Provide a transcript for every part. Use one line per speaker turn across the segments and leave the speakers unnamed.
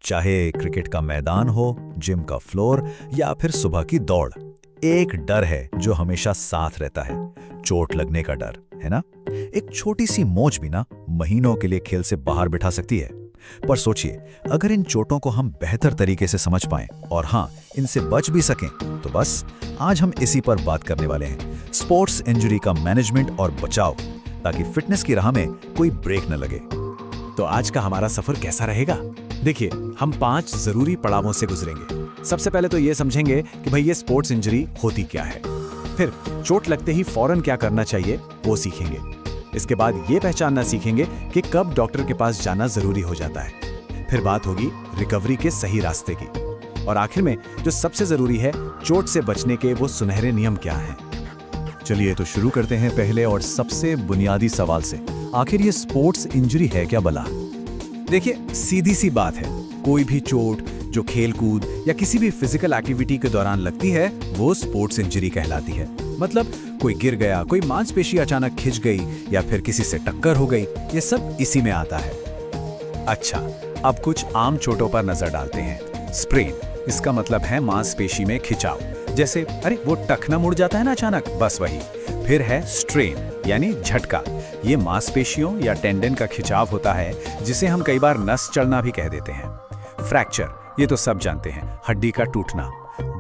चाहे क्रिकेट का मैदान हो, जिम का फ्लोर या फिर सुबह की दौड़। एक डर है जो हमेशा साथ रहता है, चोट लगने का डर, है ना। एक छोटी सी मोच भी ना महीनों के लिए खेल से बाहर बिठा सकती है। पर सोचिए, अगर इन चोटों को हम बेहतर तरीके से समझ पाएं और हाँ, इनसे बच भी सकें, तो बस आज हम इसी पर बात करने वाले हैं, स्पोर्ट्स इंजरी का मैनेजमेंट और बचाव, ताकि फिटनेस की राह में कोई ब्रेक न लगे।
तो आज का हमारा सफर कैसा रहेगा? देखिए, हम 5 जरूरी पड़ावों से गुजरेंगे। सबसे पहले तो ये समझेंगे कि भाई ये स्पोर्ट्स इंजरी होती क्या है। फिर चोट लगते ही फौरन क्या करना चाहिए वो सीखेंगे। इसके बाद ये पहचानना सीखेंगे कि कब डॉक्टर के पास जाना जरूरी हो जाता है। फिर बात होगी रिकवरी के सही रास्ते की। और आखिर में जो सबसे जरूरी है, चोट से बचने के वो सुनहरे नियम क्या हैं।
चलिए तो शुरू करते हैं पहले और सबसे बुनियादी सवाल से। आखिर ये स्पोर्ट्स इंजरी है क्या भला?
देखिए, सीधी सी बात है, कोई भी चोट जो खेलकूद या किसी भी फिजिकल एक्टिविटी के दौरान लगती है वो स्पोर्ट्स इंजरी कहलाती है। मतलब कोई गिर गया, कोई मांसपेशी अचानक खिंच गई या फिर किसी से टक्कर हो गई, ये सब इसी में आता है।
अच्छा, अब कुछ आम चोटों पर नजर डालते हैं। स्प्रेन, इसका मतलब है मांसपेशी में खिंचाव, जैसे अरे वो टखना मुड़ जाता है ना अचानक, बस वही। फिर है स्ट्रेन यानी झटका, ये मांसपेशियों या टेंडन का खिंचाव होता है, जिसे हम कई बार नस चढ़ना भी कह देते हैं। फ्रैक्चर, ये तो सब जानते हैं, हड्डी का टूटना।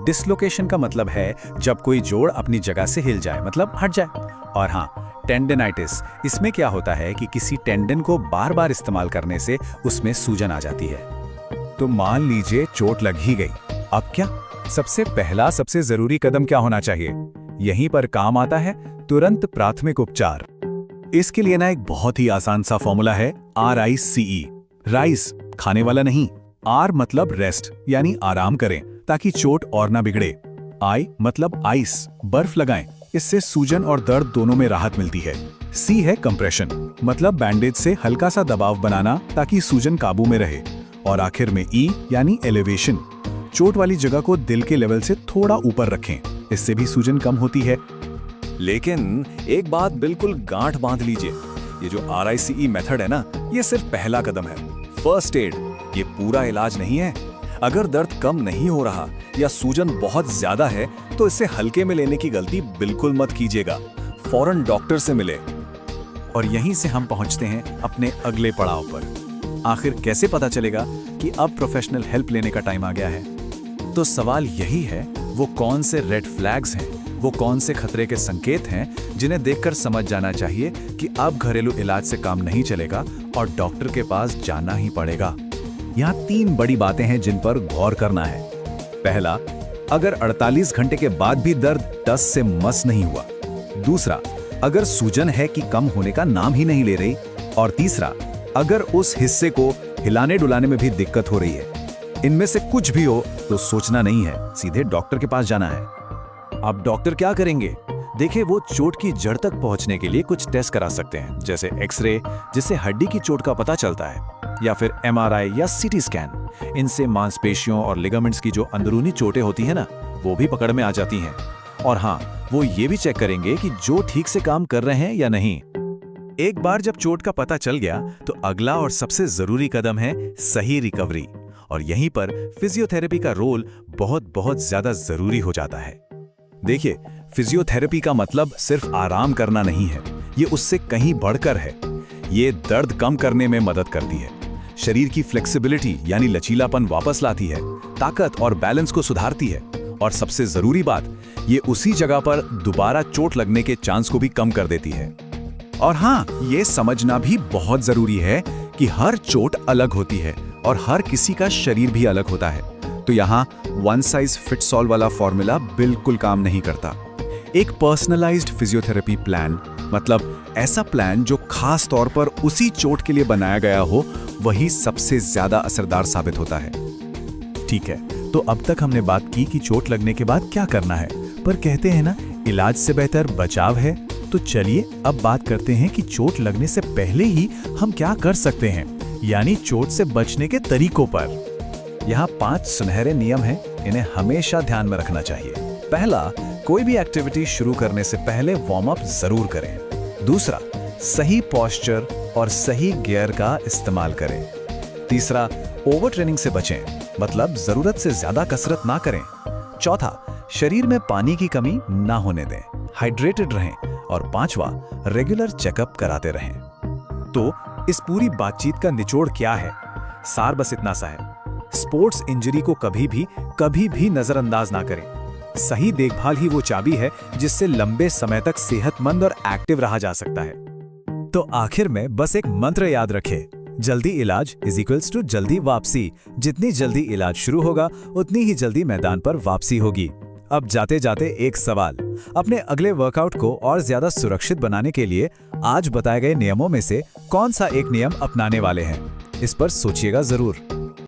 डिसलोकेशन का मतलब है जब कोई जोड़ अपनी जगह से हिल जाए, मतलब हट जाए। और हाँ, टेंडनाइटिस, इसमें क्या होता है कि किसी टेंडन को बार बार इस्तेमाल करने से उसमें सूजन आ जाती है। तो मान लीजिए चोट लग ही गई, अब क्या? सबसे पहला सबसे जरूरी कदम क्या होना चाहिए? यहीं पर काम आता है तुरंत प्राथमिक उपचार। इसके लिए ना एक बहुत ही आसान सा फॉर्मूला है, RICE। राइस खाने वाला नहीं, R मतलब रेस्ट यानी आराम करें ताकि चोट और ना बिगड़े। I मतलब आइस, बर्फ लगाएं, इससे सूजन और दर्द दोनों में राहत मिलती है। C है कंप्रेशन, मतलब बैंडेज से हल्का सा दबाव बनाना ताकि सूजन काबू में रहे। और आखिर में E यानी एलिवेशन, चोट वाली जगह को दिल के लेवल से थोड़ा ऊपर रखें, इससे भी सूजन कम होती है। लेकिन एक बात बिल्कुल गांठ बांध लीजिए, ये जो RICE मेथड है ना, ये सिर्फ पहला कदम है, फर्स्ट एड, ये पूरा इलाज नहीं है। अगर दर्द कम नहीं हो रहा या सूजन बहुत ज्यादा है तो इसे हल्के में लेने की गलती बिल्कुल मत कीजिएगा, फौरन डॉक्टर से मिले। और यहीं से हम पहुंचते हैं अपने अगले पड़ाव पर। आखिर कैसे पता चलेगा कि अब प्रोफेशनल हेल्प लेने का टाइम आ गया है? तो सवाल यही है, वो कौन से रेड फ्लैग्स हैं, वो कौन से खतरे के संकेत हैं जिन्हें देखकर समझ जाना चाहिए कि अब घरेलू इलाज से काम नहीं चलेगा और डॉक्टर के पास जाना ही पड़ेगा। यहाँ 3 बड़ी बातें हैं जिन पर गौर करना है। पहला, अगर 48 घंटे के बाद भी दर्द टस से मस नहीं हुआ। दूसरा, अगर सूजन है कि कम होने का नाम ही नहीं ले रही। और तीसरा, अगर उस हिस्से को हिलाने डुलाने में भी दिक्कत हो रही है। इनमें से कुछ भी हो तो सोचना नहीं है, सीधे डॉक्टर के पास जाना है। अब डॉक्टर क्या करेंगे? देखिए, वो चोट की जड़ तक पहुंचने के लिए कुछ टेस्ट करा सकते हैं, जैसे एक्सरे, जिससे हड्डी की चोट का पता चलता है, या फिर MRI या CT स्कैन। इनसे मांसपेशियों और लिगामेंट्स की जो अंदरूनी चोटें होती हैं ना, वो भी पकड़ में आ जाती हैं। और हाँ, वो ये भी चेक करेंगे कि जो ठीक से काम कर रहे हैं या नहीं। एक बार जब चोट का पता चल गया तो अगला और सबसे जरूरी कदम है सही रिकवरी। और यहीं पर फिजियोथेरेपी का रोल बहुत बहुत ज्यादा जरूरी हो जाता है। देखिए, फिजियोथेरेपी का मतलब सिर्फ आराम करना नहीं है, ये उससे कहीं बढ़कर है। ये दर्द कम करने में मदद करती है, शरीर की फ्लेक्सिबिलिटी यानी लचीलापन वापस लाती है, ताकत और बैलेंस को सुधारती है, और सबसे जरूरी बात, ये उसी जगह पर दोबारा चोट लगने के चांस को भी कम कर देती है। और हाँ, ये समझना भी बहुत जरूरी है कि हर चोट अलग होती है और हर किसी का शरीर भी अलग होता है। तो यहाँ वन साइज फिट्स ऑल वाला फॉर्मूला बिल्कुल काम नहीं करता। एक पर्सनलाइज्ड फिजियोथेरेपी प्लान, मतलब ऐसा प्लान जो खास तौर पर उसी चोट के लिए बनाया गया हो, वही सबसे ज्यादा असरदार साबित होता है। ठीक है, तो अब तक हमने बात की कि चोट लगने के बाद क्या करना है, पर कहते हैं ना, इलाज से बेहतर बचाव है। तो चलिए अब बात करते हैं कि चोट लगने से पहले ही हम क्या कर सकते हैं, यानी चोट से बचने के तरीकों पर। यहाँ 5 सुनहरे नियम हैं, इन्हें हमेशा ध्यान में रखना चाहिए। पहला, कोई भी एक्टिविटी शुरू करने से पहले वार्म अप जरूर करें। दूसरा, सही पोस्चर और सही गियर का इस्तेमाल करें। तीसरा,
ओवर ट्रेनिंग से बचें, मतलब जरूरत से ज्यादा कसरत ना करें। चौथा, शरीर में पानी की कमी ना होने दें, हाइड्रेटेड रहें। और पांचवा, रेगुलर चेकअप कराते रहें। तो इस पूरी बातचीत का निचोड़ क्या है? सार बस इतना सा है, स्पोर्ट्स इंजरी को कभी भी नजरअंदाज ना करें। सही देखभाल ही वो चाबी है जिससे लंबे समय तक सेहतमंद और एक्टिव रहा जा सकता है। तो आखिर में बस एक मंत्र याद रखें, जल्दी इलाज इज इक्वल्स टू जल्दी वापसी। जितनी जल्दी इलाज शुरू होगा उतनी ही जल्दी मैदान पर वापसी होगी। अब जाते जाते एक सवाल, अपने अगले वर्कआउट को और ज्यादा सुरक्षित बनाने के लिए आज बताए गए नियमों में से कौन सा एक नियम अपनाने वाले हैं? इस पर सोचिएगा जरूर।